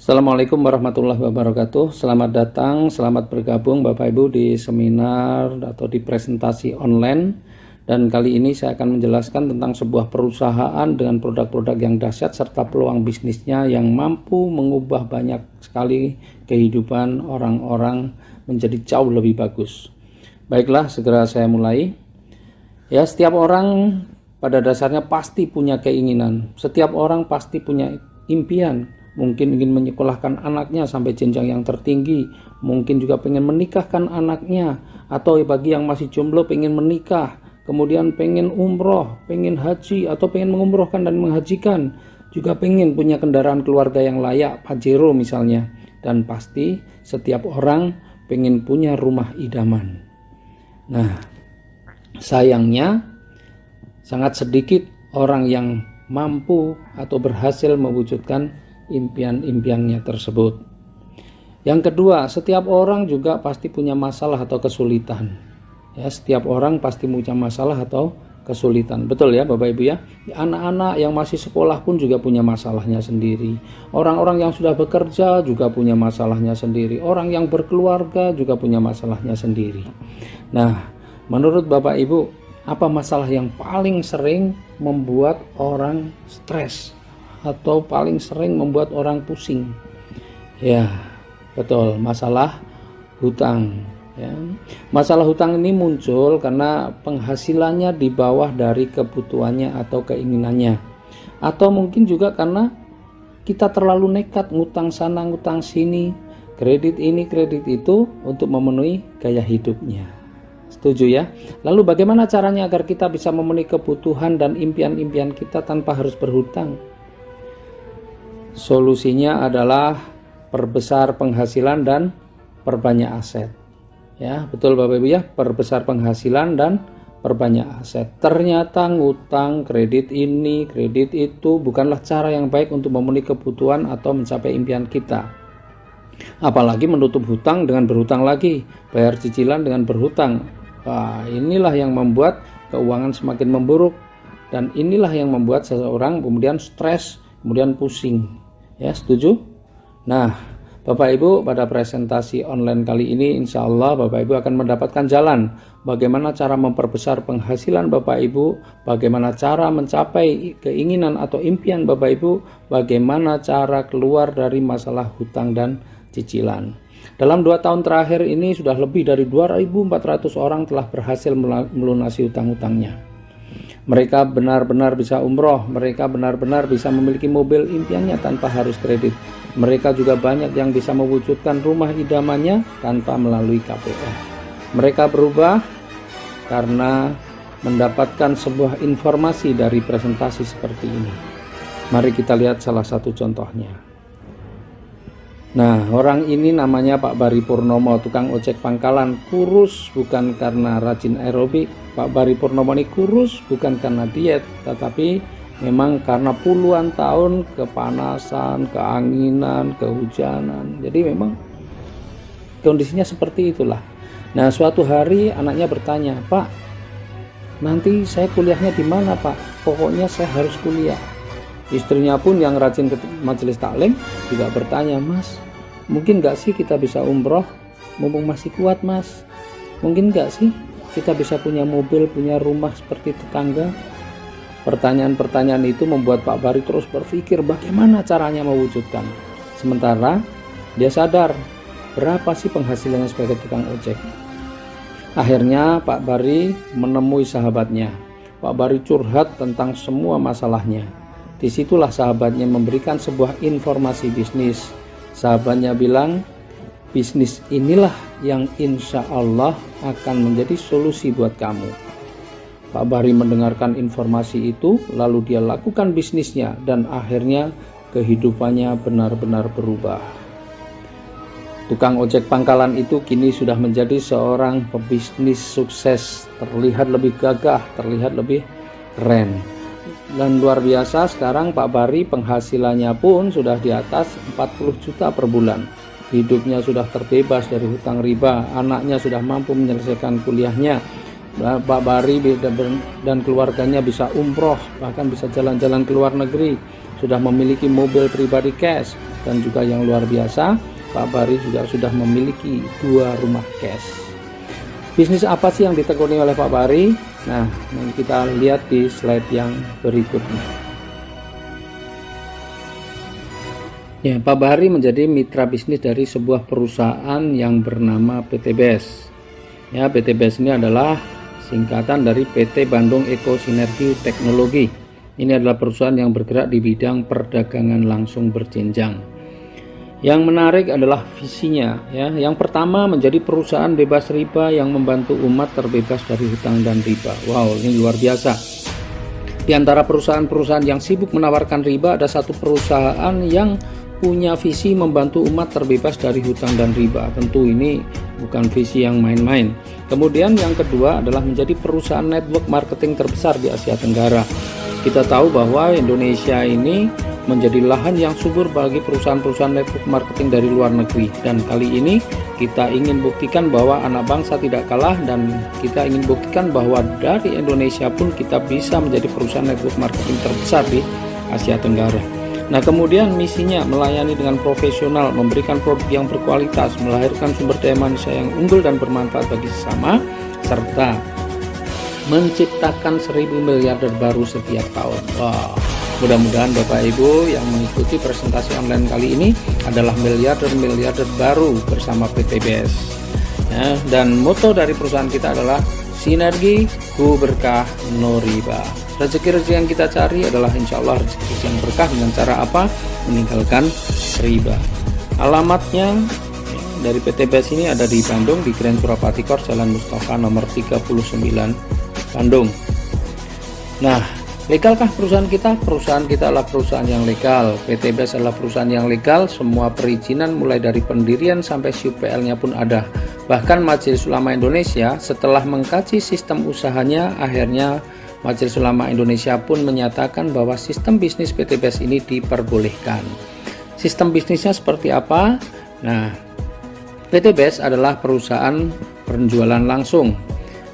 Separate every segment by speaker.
Speaker 1: Assalamualaikum warahmatullahi wabarakatuh. Selamat datang, selamat bergabung Bapak Ibu di seminar atau di presentasi online. Dan kali ini saya akan menjelaskan tentang sebuah perusahaan dengan produk-produk yang dahsyat serta peluang bisnisnya yang mampu mengubah banyak sekali kehidupan orang-orang menjadi jauh lebih bagus. Baiklah, segera saya mulai. Ya, setiap orang pada dasarnya pasti punya keinginan. Setiap orang pasti punya impian. Mungkin ingin menyekolahkan anaknya sampai jenjang yang tertinggi, mungkin juga pengen menikahkan anaknya, atau bagi yang masih jomblo pengen menikah, kemudian pengen umroh, pengen haji, atau pengen mengumrohkan dan menghajikan, juga pengen punya kendaraan keluarga yang layak, Pajero misalnya. Dan pasti setiap orang pengen punya rumah idaman. Nah, sayangnya sangat sedikit orang yang mampu atau berhasil mewujudkan impian-impiannya tersebut. Yang kedua, setiap orang juga pasti punya masalah atau kesulitan. Ya, setiap orang pasti punya masalah atau kesulitan. Betul ya Bapak Ibu ya? Anak-anak yang masih sekolah pun juga punya masalahnya sendiri. Orang-orang yang sudah bekerja juga punya masalahnya sendiri. Orang yang berkeluarga juga punya masalahnya sendiri. Nah, menurut Bapak Ibu, apa masalah yang paling sering membuat orang stres atau paling sering membuat orang pusing? Ya, betul, masalah hutang ya. Masalah hutang ini muncul karena penghasilannya di bawah dari kebutuhannya atau keinginannya, atau mungkin juga karena kita terlalu nekat ngutang sana ngutang sini, kredit ini kredit itu untuk memenuhi gaya hidupnya. Setuju ya? Lalu bagaimana caranya agar kita bisa memenuhi kebutuhan dan impian-impian kita tanpa harus berhutang? Solusinya adalah perbesar penghasilan dan perbanyak aset. Ya, betul Bapak Ibu ya, perbesar penghasilan dan perbanyak aset. Ternyata ngutang, kredit ini, kredit itu bukanlah cara yang baik untuk memenuhi kebutuhan atau mencapai impian kita. Apalagi menutup hutang dengan berhutang lagi, bayar cicilan dengan berhutang. Wah, inilah yang membuat keuangan semakin memburuk, dan inilah yang membuat seseorang kemudian stres, kemudian pusing. Ya, setuju? Nah, Bapak Ibu, pada presentasi online kali ini insya Allah Bapak Ibu akan mendapatkan jalan bagaimana cara memperbesar penghasilan Bapak Ibu, bagaimana cara mencapai keinginan atau impian Bapak Ibu, bagaimana cara keluar dari masalah hutang dan cicilan. Dalam 2 tahun terakhir ini sudah lebih dari 2.400 orang telah berhasil melunasi hutang-hutangnya. Mereka benar-benar bisa umroh, mereka benar-benar bisa memiliki mobil impiannya tanpa harus kredit. Mereka juga banyak yang bisa mewujudkan rumah idamannya tanpa melalui KPR. Mereka berubah karena mendapatkan sebuah informasi dari presentasi seperti ini. Mari kita lihat salah satu contohnya. Nah, orang ini namanya Pak Bari Purnomo, tukang ojek pangkalan, kurus bukan karena rajin aerobik. Pak Bari Purnomo ini kurus bukan karena diet, tetapi memang karena puluhan tahun kepanasan, keanginan, kehujanan. Jadi memang kondisinya seperti itulah. Nah, suatu hari anaknya bertanya, "Pak, nanti saya kuliahnya di mana, Pak? Pokoknya saya harus kuliah." Istrinya pun yang rajin ke majelis taklim juga bertanya, "Mas, mungkin gak sih kita bisa umroh mumpung masih kuat, Mas? Mungkin gak sih kita bisa punya mobil, punya rumah seperti tetangga?" Pertanyaan-pertanyaan itu membuat Pak Bari terus berpikir bagaimana caranya mewujudkan. Sementara dia sadar berapa sih penghasilannya sebagai tukang ojek. Akhirnya Pak Bari menemui sahabatnya. Pak Bari curhat tentang semua masalahnya. Disitulah sahabatnya memberikan sebuah informasi bisnis. Sahabatnya bilang, bisnis inilah yang insya Allah akan menjadi solusi buat kamu. Pak Bari mendengarkan informasi itu, lalu dia lakukan bisnisnya, dan akhirnya kehidupannya benar-benar berubah. Tukang ojek pangkalan itu kini sudah menjadi seorang pebisnis sukses, terlihat lebih gagah, terlihat lebih keren. Dan luar biasa, sekarang Pak Bari penghasilannya pun sudah di atas 40 juta per bulan. Hidupnya sudah terbebas dari hutang riba, anaknya sudah mampu menyelesaikan kuliahnya. Pak Bari dan keluarganya bisa umroh, bahkan bisa jalan-jalan ke luar negeri. Sudah memiliki mobil pribadi cash, dan juga yang luar biasa, Pak Bari juga sudah memiliki 2 rumah cash. Bisnis apa sih yang ditekuni oleh Pak Bari? Nah, kita lihat di slide yang berikutnya. Ya, Pak Bari menjadi mitra bisnis dari sebuah perusahaan yang bernama PT BES. Ya, PT BES ini adalah singkatan dari PT Bandung Eko Sinergi Teknologi. Ini adalah perusahaan yang bergerak di bidang perdagangan langsung berjenjang. Yang menarik adalah visinya, ya. Yang pertama, menjadi perusahaan bebas riba yang membantu umat terbebas dari hutang dan riba. Wow, ini luar biasa. Di antara perusahaan-perusahaan yang sibuk menawarkan riba, ada satu perusahaan yang punya visi membantu umat terbebas dari hutang dan riba. Tentu ini bukan visi yang main-main. Kemudian yang kedua adalah menjadi perusahaan network marketing terbesar di Asia Tenggara. Kita tahu bahwa Indonesia ini menjadi lahan yang subur bagi perusahaan-perusahaan network marketing dari luar negeri, dan kali ini kita ingin buktikan bahwa anak bangsa tidak kalah, dan kita ingin buktikan bahwa dari Indonesia pun kita bisa menjadi perusahaan network marketing terbesar di Asia Tenggara. Nah, kemudian misinya melayani dengan profesional, memberikan produk yang berkualitas, melahirkan sumber daya manusia yang unggul dan bermanfaat bagi sesama, serta menciptakan 1000 miliarder baru setiap tahun. Wow. Mudah-mudahan Bapak Ibu yang mengikuti presentasi online kali ini adalah miliarder-miliarder baru bersama PT BES. Ya, dan moto dari perusahaan kita adalah sinergi, ku berkah, no riba. Rezeki-rezeki yang kita cari adalah insya Allah rezeki yang berkah dengan cara apa? Meninggalkan riba. Alamatnya dari PT BES ini ada di Bandung, di Grand Surapati Kor, Jalan Mustafa nomor 39, Bandung. Nah, legalkah perusahaan kita? Perusahaan kita adalah perusahaan yang legal. PT BES adalah perusahaan yang legal. Semua perizinan mulai dari pendirian sampai SUPL-nya pun ada. Bahkan Majelis Ulama Indonesia setelah mengkaji sistem usahanya, akhirnya Majelis Ulama Indonesia pun menyatakan bahwa sistem bisnis PT BES ini diperbolehkan. Sistem bisnisnya seperti apa? Nah, PT BES adalah perusahaan penjualan langsung.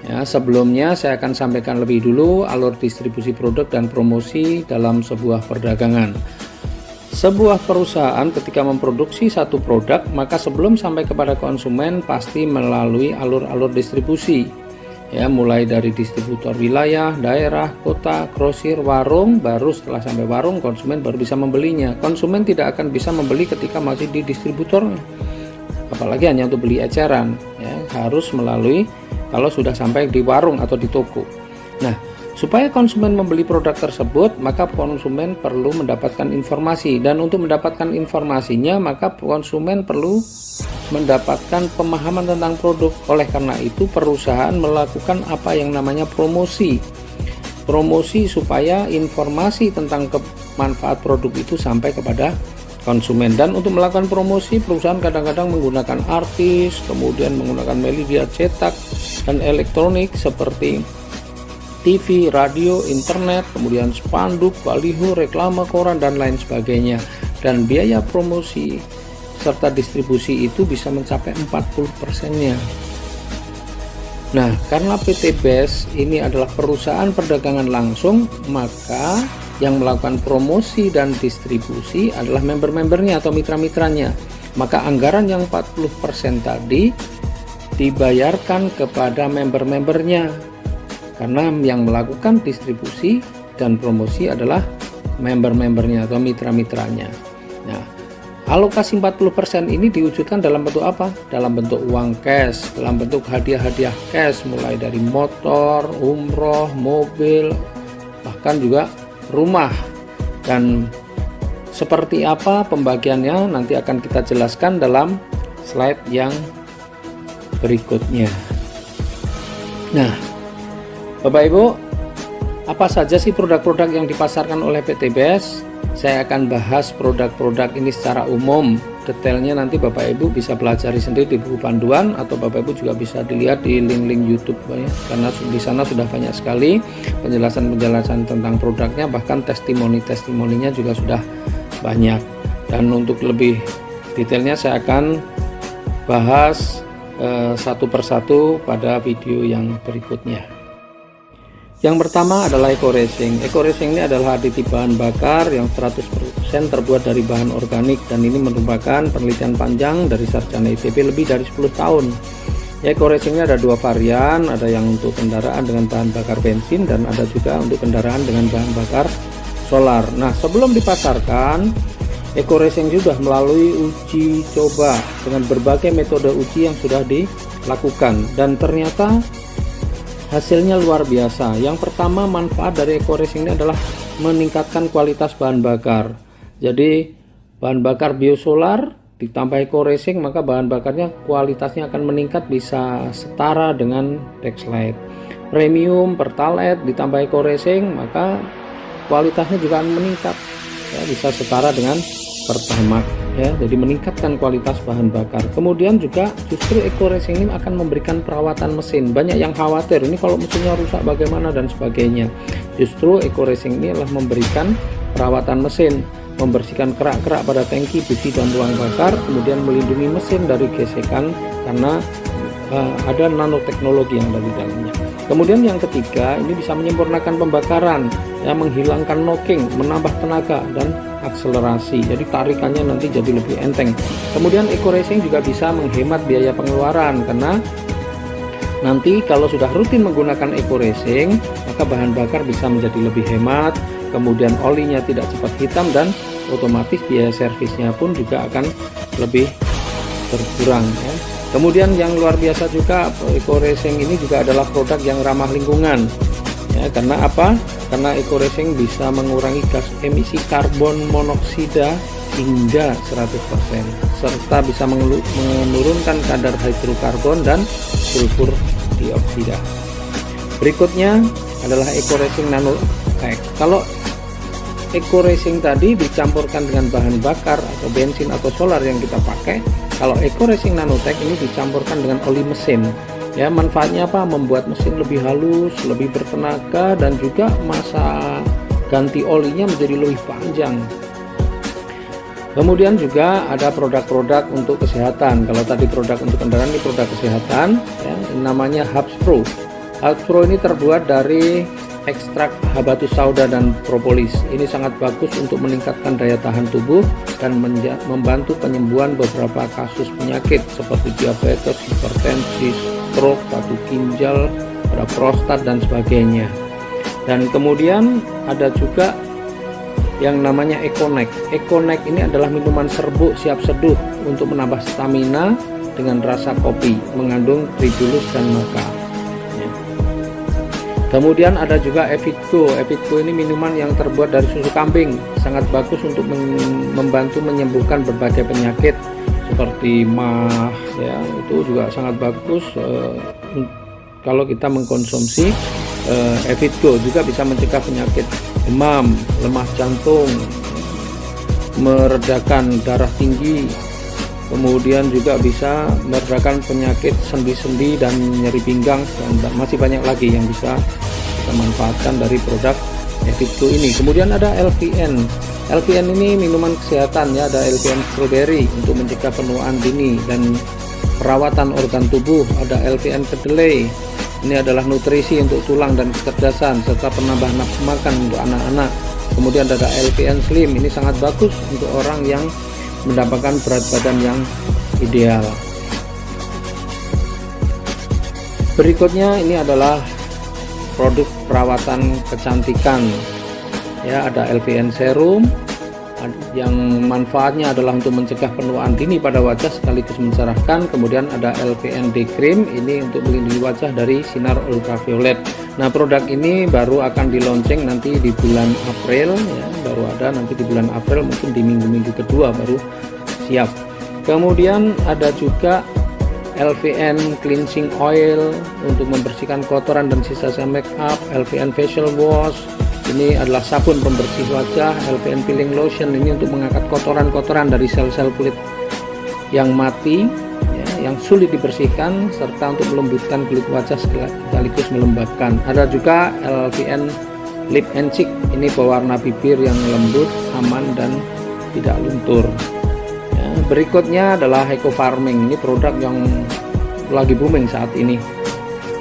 Speaker 1: Ya, sebelumnya saya akan sampaikan lebih dulu alur distribusi produk dan promosi dalam sebuah perdagangan. Sebuah perusahaan ketika memproduksi satu produk, maka sebelum sampai kepada konsumen pasti melalui alur-alur distribusi. Ya, mulai dari distributor wilayah, daerah, kota, grosir, warung, baru setelah sampai warung konsumen baru bisa membelinya. Konsumen tidak akan bisa membeli ketika masih di distributor, apalagi hanya untuk beli eceran. Ya, harus melalui kalau sudah sampai di warung atau di toko. Nah, supaya konsumen membeli produk tersebut, maka konsumen perlu mendapatkan informasi, dan untuk mendapatkan informasinya maka konsumen perlu mendapatkan pemahaman tentang produk. Oleh karena itu perusahaan melakukan apa yang namanya promosi supaya informasi tentang manfaat produk itu sampai kepada konsumen. Dan untuk melakukan promosi, perusahaan kadang-kadang menggunakan artis, kemudian menggunakan media cetak dan elektronik seperti TV, radio, internet, kemudian spanduk, baliho, reklame, koran, dan lain sebagainya. Dan biaya promosi serta distribusi itu bisa mencapai 40%-nya. Nah, karena PT BES ini adalah perusahaan perdagangan langsung, maka yang melakukan promosi dan distribusi adalah member-membernya atau mitra-mitranya. Maka anggaran yang 40% tadi dibayarkan kepada member-membernya, karena yang melakukan distribusi dan promosi adalah member-membernya atau mitra-mitranya. Nah, alokasi 40% ini diwujudkan dalam bentuk apa? Dalam bentuk uang cash, dalam bentuk hadiah-hadiah cash, mulai dari motor, umroh, mobil, bahkan juga rumah. Dan seperti apa pembagiannya nanti akan kita jelaskan dalam slide yang berikutnya. Nah, Bapak Ibu, apa saja sih produk-produk yang dipasarkan oleh PT BES? Saya akan bahas produk-produk ini secara umum. Detailnya nanti Bapak Ibu bisa pelajari sendiri di buku panduan, atau Bapak Ibu juga bisa dilihat di link-link YouTube ya, karena di sana sudah banyak sekali penjelasan-penjelasan tentang produknya, bahkan testimoni-testimoninya juga sudah banyak. Dan untuk lebih detailnya saya akan bahas satu persatu pada video yang berikutnya. Yang pertama adalah Eco Racing. Eco Racing ini adalah aditip bahan bakar yang 100% terbuat dari bahan organik, dan ini merupakan penelitian panjang dari sarjana ITB lebih dari 10 tahun. Eco Racing ini ada dua varian, ada yang untuk kendaraan dengan bahan bakar bensin dan ada juga untuk kendaraan dengan bahan bakar solar. Nah, sebelum dipasarkan, Eco Racing sudah melalui uji coba dengan berbagai metode uji yang sudah dilakukan, dan ternyata hasilnya luar biasa. Yang pertama, manfaat dari Eco Racing ini adalah meningkatkan kualitas bahan bakar. Jadi bahan bakar biosolar ditambah Eco Racing, maka bahan bakarnya kualitasnya akan meningkat, bisa setara dengan Dexlite. Premium Pertalite ditambah Eco Racing, maka kualitasnya juga akan meningkat, ya, bisa setara dengan Pertamax, ya, jadi meningkatkan kualitas bahan bakar. Kemudian juga justru Eco Racing ini akan memberikan perawatan mesin. Banyak yang khawatir ini kalau mesinnya rusak bagaimana dan sebagainya. Justru Eco Racing ini adalah memberikan perawatan mesin, membersihkan kerak-kerak pada tangki, busi dan ruang bakar, kemudian melindungi mesin dari gesekan karena ada nanoteknologi yang ada di dalamnya. Kemudian yang ketiga, ini bisa menyempurnakan pembakaran, ya, menghilangkan knocking, menambah tenaga dan akselerasi, jadi tarikannya nanti jadi lebih enteng. Kemudian Eco Racing juga bisa menghemat biaya pengeluaran, karena nanti kalau sudah rutin menggunakan Eco Racing, maka bahan bakar bisa menjadi lebih hemat, kemudian olinya tidak cepat hitam, dan otomatis biaya servisnya pun juga akan lebih berkurang, ya. Kemudian yang luar biasa juga, Eco Racing ini juga adalah produk yang ramah lingkungan, ya, karena apa? Karena Eco Racing bisa mengurangi gas emisi karbon monoksida hingga 100%, serta bisa menurunkan kadar hidrokarbon dan sulfur dioksida. Berikutnya adalah Eco Racing Nanotech. Kalau Eco Racing tadi dicampurkan dengan bahan bakar atau bensin atau solar yang kita pakai, kalau Eco Racing Nanotech ini dicampurkan dengan oli mesin. Ya, manfaatnya apa? Membuat mesin lebih halus, lebih bertenaga, dan juga masa ganti olinya menjadi lebih panjang. Kemudian juga ada produk-produk untuk kesehatan. Kalau tadi produk untuk kendaraan, ini produk kesehatan, ya, namanya Hubs Pro. Hubs Pro ini terbuat dari ekstrak habatus sauda dan propolis. Ini sangat bagus untuk meningkatkan daya tahan tubuh dan membantu penyembuhan beberapa kasus penyakit seperti diabetes, hipertensi, stroke, batu ginjal, pada prostat dan sebagainya. Dan kemudian ada juga yang namanya Econex. Econex ini adalah minuman serbuk siap seduh untuk menambah stamina dengan rasa kopi, mengandung tribulus dan maca. Kemudian ada juga Evitgo. Evitgo ini minuman yang terbuat dari susu kambing, sangat bagus untuk membantu menyembuhkan berbagai penyakit seperti MAH, ya, itu juga sangat bagus kalau kita mengkonsumsi Evitgo. Juga bisa mencegah penyakit demam, lemah jantung, meredakan darah tinggi, kemudian juga bisa meredakan penyakit sendi-sendi dan nyeri pinggang, dan masih banyak lagi yang bisa kita manfaatkan dari produk Evitgo ini. Kemudian ada LPN. LPN ini minuman kesehatan, ya, ada LPN strawberry untuk mencegah penuaan dini dan perawatan organ tubuh. Ada LPN kedelai, ini adalah nutrisi untuk tulang dan kecerdasan serta penambah nafsu makan untuk anak-anak. Kemudian ada LPN slim, ini sangat bagus untuk orang yang mendapatkan berat badan yang ideal. Berikutnya ini adalah produk perawatan kecantikan, ya, ada LPN serum yang manfaatnya adalah untuk mencegah penuaan dini pada wajah sekaligus mencerahkan. Kemudian ada LPN Day Cream, ini untuk melindungi wajah dari sinar ultraviolet. Nah, produk ini baru akan di launching nanti di bulan April, ya, baru ada nanti di bulan April, mungkin di minggu-minggu kedua baru siap. Kemudian ada juga LPN Cleansing Oil untuk membersihkan kotoran dan sisa-sisa make up. LPN Facial Wash, ini adalah sabun pembersih wajah. LPN Peeling Lotion, ini untuk mengangkat kotoran-kotoran dari sel-sel kulit yang mati, ya, yang sulit dibersihkan, serta untuk melembutkan kulit wajah sekaligus melembabkan. Ada juga LPN Lip and Cheek, ini pewarna bibir yang lembut, aman dan tidak luntur. Ya, berikutnya adalah Eco Farming. Ini produk yang lagi booming saat ini.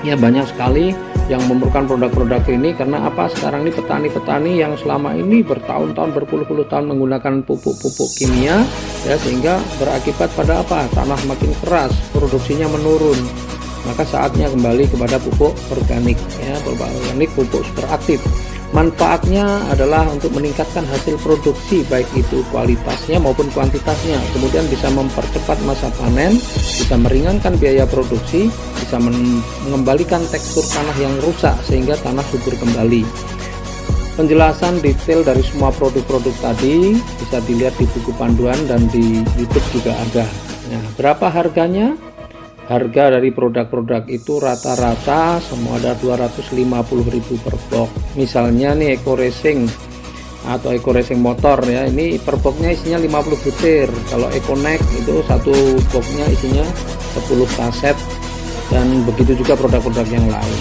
Speaker 1: Ya, banyak sekali yang memerlukan produk-produk ini. Karena apa? Sekarang ini petani-petani yang selama ini bertahun-tahun, berpuluh-puluh tahun menggunakan pupuk-pupuk kimia, ya, sehingga berakibat pada apa? Tanah makin keras, produksinya menurun. Maka saatnya kembali kepada pupuk organik, ya, pupuk organik, pupuk super aktif. Manfaatnya adalah untuk meningkatkan hasil produksi, baik itu kualitasnya maupun kuantitasnya. Kemudian bisa mempercepat masa panen, bisa meringankan biaya produksi, bisa mengembalikan tekstur tanah yang rusak sehingga tanah subur kembali. Penjelasan detail dari semua produk-produk tadi bisa dilihat di buku panduan dan di YouTube juga ada. Nah, berapa harganya? Harga dari produk-produk itu rata-rata semua ada 250.000 per box. Misalnya nih Eco Racing atau Eco Racing motor, ya, ini per boxnya isinya 50 butir. Kalau Econex itu satu boxnya isinya 10 kaset, dan begitu juga produk-produk yang lain.